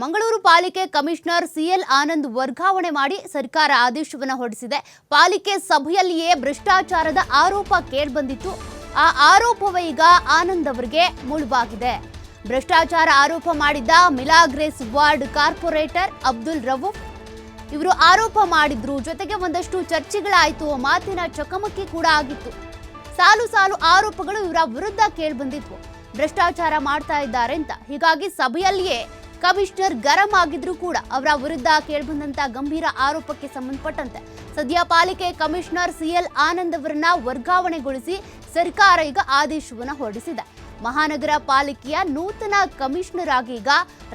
ಮಂಗಳೂರು ಪಾಲಿಕೆ commissioner CL Anand ವರ್ಗಾವಣೆ ಮಾಡಿ ಸರ್ಕಾರ ಆದೇಶವನ್ನು ಹೊರಡಿಸಿದೆ. ಪಾಲಿಕೆ ಸಭೆಯಲ್ಲಿಯೇ ಭ್ರಷ್ಟಾಚಾರದ ಆರೋಪ ಕೇಳಿಬಂದಿತ್ತು. ಆ ಆರೋಪವೇ ಈಗ ಆನಂದ್ ಅವರಿಗೆ ಮುಳುಬಾಗಿದೆ. ಭ್ರಷ್ಟಾಚಾರ ಆರೋಪ ಮಾಡಿದ್ದ ಮಿಲಾಗ್ರೇಸ್ ವಾರ್ಡ್ ಕಾರ್ಪೊರೇಟರ್ ಅಬ್ದುಲ್ ರವೂಫ್ ಇವರು ಆರೋಪ ಮಾಡಿದ್ರು. ಜೊತೆಗೆ ಒಂದಷ್ಟು ಚರ್ಚೆಗಳಾಯಿತು, ಮಾತಿನ ಚಕಮಕಿ ಕೂಡ ಆಗಿತ್ತು. ಸಾಲು ಸಾಲು ಆರೋಪಗಳು ಇವರ ವಿರುದ್ಧ ಕೇಳಿಬಂದಿದ್ವು. ಭ್ರಷ್ಟಾಚಾರ ಮಾಡ್ತಾ ಇದ್ದಾರೆ ಅಂತ. ಹೀಗಾಗಿ ಸಭೆಯಲ್ಲಿಯೇ ಕಮಿಷನರ್ ಗರಂ ಆಗಿದ್ರು ಕೂಡ ಅವರ ವಿರುದ್ಧ ಕೇಳಿಬಂದಂತ ಗಂಭೀರ ಆರೋಪಕ್ಕೆ ಸಂಬಂಧಪಟ್ಟಂತೆ ಸದ್ಯ ಪಾಲಿಕೆ ಕಮಿಷನರ್ ಸಿಎಲ್ ಆನಂದ್ ಅವರನ್ನ ವರ್ಗಾವಣೆಗೊಳಿಸಿ ಸರ್ಕಾರ ಈಗ ಆದೇಶವನ್ನು ಹೊರಡಿಸಿದೆ. ಮಹಾನಗರ ಪಾಲಿಕೆಯ ನೂತನ ಕಮಿಷನರ್ ಆಗಿ ಈಗ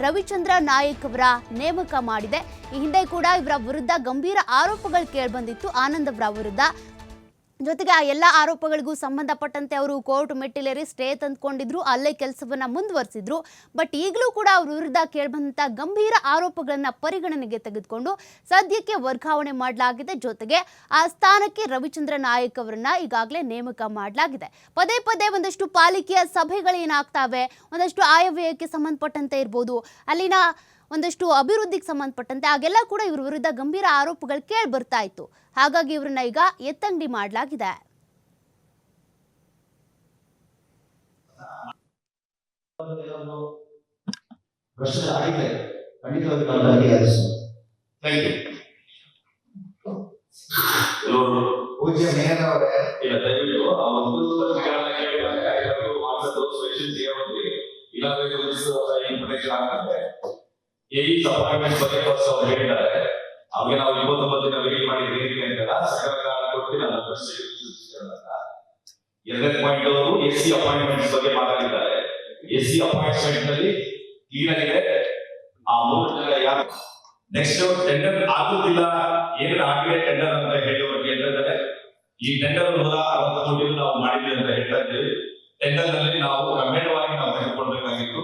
ರವಿಚಂದ್ರ ನಾಯಕ್ ಅವರ ನೇಮಕ ಮಾಡಿದೆ. ಈ ಹಿಂದೆ ಕೂಡ ಇವರ ವಿರುದ್ಧ ಗಂಭೀರ ಆರೋಪಗಳು ಕೇಳಿಬಂದಿತ್ತು ಆನಂದ್ ಅವರ ವಿರುದ್ಧ. ಜೊತೆಗೆ ಆ ಎಲ್ಲ ಆರೋಪಗಳಿಗೂ ಸಂಬಂಧಪಟ್ಟಂತೆ ಅವರು ಕೋರ್ಟ್ ಮೆಟ್ಟಿಲೇರಿ ಸ್ಟೇ ತಂದುಕೊಂಡಿದ್ರು, ಅಲ್ಲೇ ಕೆಲಸವನ್ನ ಮುಂದುವರಿಸಿದ್ರು. ಬಟ್ ಈಗಲೂ ಕೂಡ ಅವ್ರ ವಿರುದ್ಧ ಕೇಳಿಬಂದಂತ ಗಂಭೀರ ಆರೋಪಗಳನ್ನ ಪರಿಗಣನೆಗೆ ತೆಗೆದುಕೊಂಡು ಸದ್ಯಕ್ಕೆ ವರ್ಗಾವಣೆ ಮಾಡಲಾಗಿದೆ. ಜೊತೆಗೆ ಆ ಸ್ಥಾನಕ್ಕೆ ರವಿಚಂದ್ರ ನಾಯಕ್ ಅವರನ್ನ ಈಗಾಗಲೇ ನೇಮಕ ಮಾಡಲಾಗಿದೆ. ಪದೇ ಪದೇ ಒಂದಷ್ಟು ಪಾಲಿಕೆಯ ಸಭೆಗಳೇನಾಗ್ತಾವೆ, ಒಂದಷ್ಟು ಆಯವ್ಯಯಕ್ಕೆ ಸಂಬಂಧಪಟ್ಟಂತೆ ಇರ್ಬೋದು, ಅಲ್ಲಿನ ಒಂದಷ್ಟು ಅಭಿವೃದ್ಧಿಗೆ ಸಂಬಂಧಪಟ್ಟಂತೆ ಆಗೆಲ್ಲ ಕೂಡ ಇವ್ರ ವಿರುದ್ಧ ಗಂಭೀರ ಆರೋಪಗಳು ಕೇಳಿ ಬರ್ತಾ ಇತ್ತು. ಹಾಗಾಗಿ ಇವ್ರನ್ನ ಈಗ ಎತ್ತಂಗಡಿ ಮಾಡಲಾಗಿದೆ. ಅವಾಗ ನಾವು 29 ದಿನ ವೇಟ್ ಮಾಡಿದ್ವಿ ಅಂತಲ್ಲ, ಸರ್ಕಾರ ಕೊಟ್ಟು ಎರಡನೇ ಪಾಯಿಂಟ್ ಅವರು ಎಸ್ಸಿ ಅಪಾಯಿಂಟ್ಮೆಂಟ್ಸ್ ಬಗ್ಗೆ ಮಾತಾಡಿದ್ದಾರೆ. ಎಸ್ಸಿ ಅಪಾಯಿಂಟ್ಮೆಂಟ್ ನಲ್ಲಿ ಈಗಾಗಲೇ ಆ 3 ಜನ ಯಾರು ನೆಕ್ಸ್ಟ್ ಟೆಂಡರ್ ಆಗುತ್ತಿಲ್ಲ, ಏನಾದ್ರು ಆಗಿದೆ ಟೆಂಡರ್ ಅಂತ ಹೇಳುವವರಿಗೆ ಹೇಳಿದ್ದಾರೆ. ಈ ಟೆಂಡರ್ 160 ಕೋಟಿ ನಾವು ಮಾಡಿದ್ವಿ ಅಂತ ಹೇಳ್ತಾ ಇದ್ದೇವೆ. ಟೆಂಡರ್ ನಲ್ಲಿ ನಾವು ಗಂಭೀರವಾಗಿ ನಾವು ತೆಗೆದುಕೊಳ್ಬೇಕಾಗಿತ್ತು.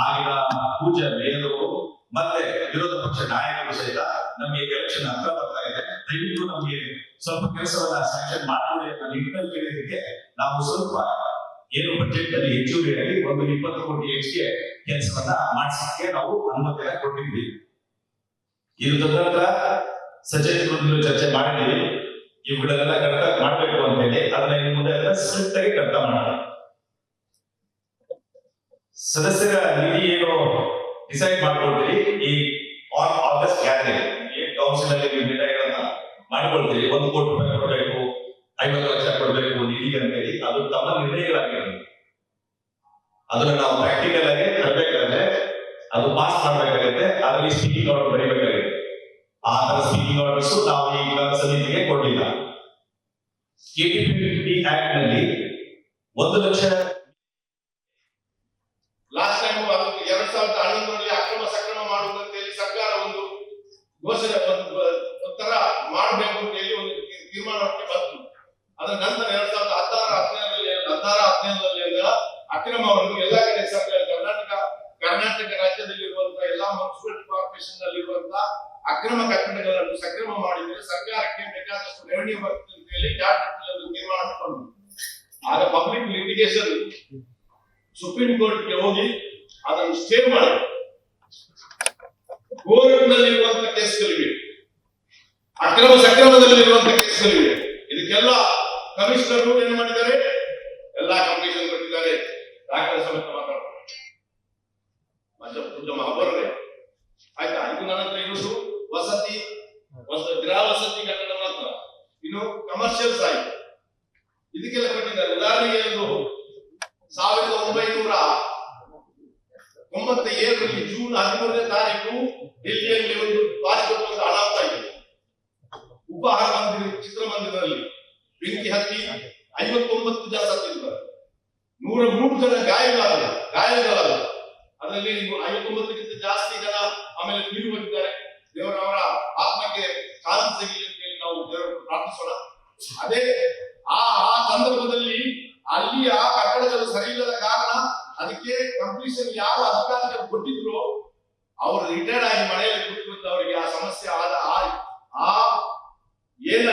ಆಗಿನ ಪೂಜೆ ಮೇಯರು ಮತ್ತೆ ವಿರೋಧ ಪಕ್ಷ ನಾಯಕರು ಸಹಿತ ನಮಗೆ ಎಲೆಕ್ಷನ್ ಹತ್ರ ಬರ್ತಾ ಇದೆ, ದಯವಿಟ್ಟು ನಮಗೆ ಸ್ವಲ್ಪ ಕೆಲಸವನ್ನ ಸ್ಯಾಂಕ್ಷನ್ ಮಾಡಿಕೊಡಿ ಅಂತ ನಿಟ್ಟಿನಲ್ಲಿ ಕೇಳಿದ್ದಕ್ಕೆ ನಾವು ಸ್ವಲ್ಪ ಏನು ಬಜೆಟ್ ಅಲ್ಲಿ ಹೆಚ್ಚುವರಿಯಾಗಿ 20 ಕೋಟಿ ಹೆಚ್ಚಿಗೆ ಕೆಲಸವನ್ನ ಮಾಡಿಸಲಿಕ್ಕೆ ನಾವು ಅನುಮತಿಯನ್ನ ಕೊಟ್ಟಿದ್ವಿ. ಇದು ತದನಂತರ ಸಚಿವರು ಚರ್ಚೆ ಮಾಡಿದ್ವಿ. ಇವುಗಳೆಲ್ಲ ಕರೆಕ್ಟ್ ಮಾಡಬೇಕು ಅಂತ ಹೇಳಿ ಅದನ್ನ ಇನ್ನು ಮುಂದೆ ಸ್ಟ್ರಿಕ್ಟ್ ಆಗಿ ಕರೆಕ್ಟ್ ಮಾಡೋಣ. ಸದಸ್ಯರ ನಿಧಿ ಏನು ಡಿಸೈಡ್ ಮಾಡ್ಕೊಳ್ತೀವಿ. ಈ ಆಗಸ್ಟ್ ಗ್ಯಾದರಿಂಗ್ ಕೌನ್ಸಿಲ್ ಅಲ್ಲಿ ನಿರ್ಣಯಗಳನ್ನ ಮಾಡಿಕೊಳ್ತೀವಿ. 1 ಕೋಟಿ ರೂಪಾಯಿ ಕೊಡಬೇಕು, 50 ಲಕ್ಷ ಕೊಡಬೇಕು ನಿಧಿಗೆ ಅಂತ ಹೇಳಿ ಅದು ತಮ್ಮ ನಿರ್ಣಯಗಳಾಗಿರುತ್ತೆ. ಅದನ್ನ ನಾವು ಪ್ರಾಕ್ಟಿಕಲ್ ಆಗಿ ತರಬೇಕಾದ್ರೆ ಅದು ಪಾಸ್ ಮಾಡಬೇಕಾಗುತ್ತೆ. ಅದರಲ್ಲಿ ಸ್ಪೀಕಿಂಗ್ ಆರ್ಡರ್ ಬರೀಬೇಕಾಗುತ್ತೆ. ಆ ತರ ಸ್ಪೀಕಿಂಗ್ ಆರ್ಡರ್ಸ್ ನಾವು ಈಗ ಸಮಿತಿಗೆ ಕೊಡಲಿಲ್ಲ. ಕೆಟಿಪಿ ಆಕ್ಟ್ ನಲ್ಲಿ 1 ಲಕ್ಷ ಲಾಸ್ಟ್ ಟೈಮ್ 2011ರಲ್ಲಿ ಅಕ್ರಮ ಸಕ್ರಮ ಮಾಡುವುದಂತ ಹೇಳಿ ಸರ್ಕಾರ ಒಂದು ಘೋಷಣೆ ತರ ಮಾಡಬೇಕು ಅಂತ ಹೇಳಿ ಒಂದು ತೀರ್ಮಾನಕ್ಕೆ ಬಂತು. ಅದರ ನಂತರ 2016-17ರಲ್ಲಿ ಅಕ್ರಮವನ್ನು ಎಲ್ಲ ಕಡೆ ಕರ್ನಾಟಕ ರಾಜ್ಯದಲ್ಲಿರುವಂತಹ ಎಲ್ಲಾ ಮುನ್ಸಿಪಲ್ ಕಾರ್ಪೊರೇಷನ್ ನಲ್ಲಿರುವಂತಹ ಅಕ್ರಮ ಕಟ್ಟಡಗಳನ್ನು ಸಕ್ರಮ ಮಾಡಿದರೆ ಸರ್ಕಾರಕ್ಕೆ ಬೇಕಾದಷ್ಟು ರೆವೆನ್ಯೂ ಬರುತ್ತೆ ಅಂತ ಹೇಳಿ ಕ್ಯಾಬಿನೆಟ್ ತೀರ್ಮಾನ ತಗೊಂಡು ಆಗ ಪಬ್ಲಿಕ್ ಲಿಟಿಗೇಷನ್ ಸುಪ್ರೀಂ ಕೋರ್ಟ್ಗೆ ಹೋಗಿ ಅದನ್ನು ಸ್ಟೇ ಮಾಡಿ ಕೋರ್ಟ್ನಲ್ಲಿರುವಂತಹ ಕೇಸ್ಗಳಿವೆ, ಅಕ್ರಮ ಸಕ್ರಮದಲ್ಲಿರುವಂತಹ ಕೇಸ್ಗಳಿವೆ. ಇದಕ್ಕೆಲ್ಲ ಕಮಿಷನರ್ ಏನ್ ಮಾಡಿದ್ದಾರೆ, ಎಲ್ಲಾ ಕಂಪ್ಲೀಷನ್ ಕೊಟ್ಟಿದ್ದಾರೆ. ದಾಖಲೆ ಸಮೇತ ಮಾತಾಡ್ತಾರೆ ಆಯ್ತಾ. ಇದು ನನ್ನ ಹತ್ರ ಇರುವುದು ವಸತಿ ಗೃಹ ವಸತಿ ಕಟ್ಟಡ ಮಾತ್ರ, ಇನ್ನು ಕಮರ್ಷಿಯಲ್ಸ್ ಆಯ್ತು. ಇದಕ್ಕೆಲ್ಲ ಕೊಟ್ಟಿದ್ದಾರೆ. ಉದಾಹರಣೆಗೆ 1997ರಲ್ಲಿ ಜೂನ್ 13ನೇ ತಾರೀಕು ಡೆಲ್ಲಿಯಲ್ಲಿ ಒಂದು ವಾರ್ಷಿಕ ಅನಾಹುತ ಆಯಿತು. ಉಪಹಾರ ಮಂದಿರ ಚಿತ್ರಮಂದಿರದಲ್ಲಿ ಬೆಂಕಿ ಹತ್ತಿ 59 ಜನ ಸತ್ತಿದ್ದಾರೆ, 103 ಜನ ಗಾಯಗಳಾದರು. ಅದರಲ್ಲಿ 59ಕ್ಕಿಂತ ಜಾಸ್ತಿ ಜನ ಆಮೇಲೆ ತೀರ್ಕೊಂಡಿದ್ದಾರೆ. ದೇವರವರ ಆತ್ಮಕ್ಕೆ ಶಾಂತಿ ಸಿಗಲಿ ಅಂತ ಹೇಳಿ ನಾವು ದೇವರನ್ನು ಪ್ರಾರ್ಥಿಸೋಣ. ಅದೇ ಆ ಸಂದರ್ಭದಲ್ಲಿ ಅಲ್ಲಿ ಆ ಕಟ್ಟಡಗಳು ಸರಿ ಇಲ್ಲದ ಕಾರಣ ಅದಕ್ಕೆ ಕಂಪ್ಲೀಷನ್ ಯಾರು ಅಧಿಕಾರಿಗಳು ಕೊಟ್ಟಿದ್ರು ಅವರು ರಿಟೈರ್ಡ್ ಆಗಿ ಮನೆಯಲ್ಲಿ ಕೂತ್ಕೊಂಡು ಅವರಿಗೆ ಆ ಸಮಸ್ಯೆ ಆದ ಏನ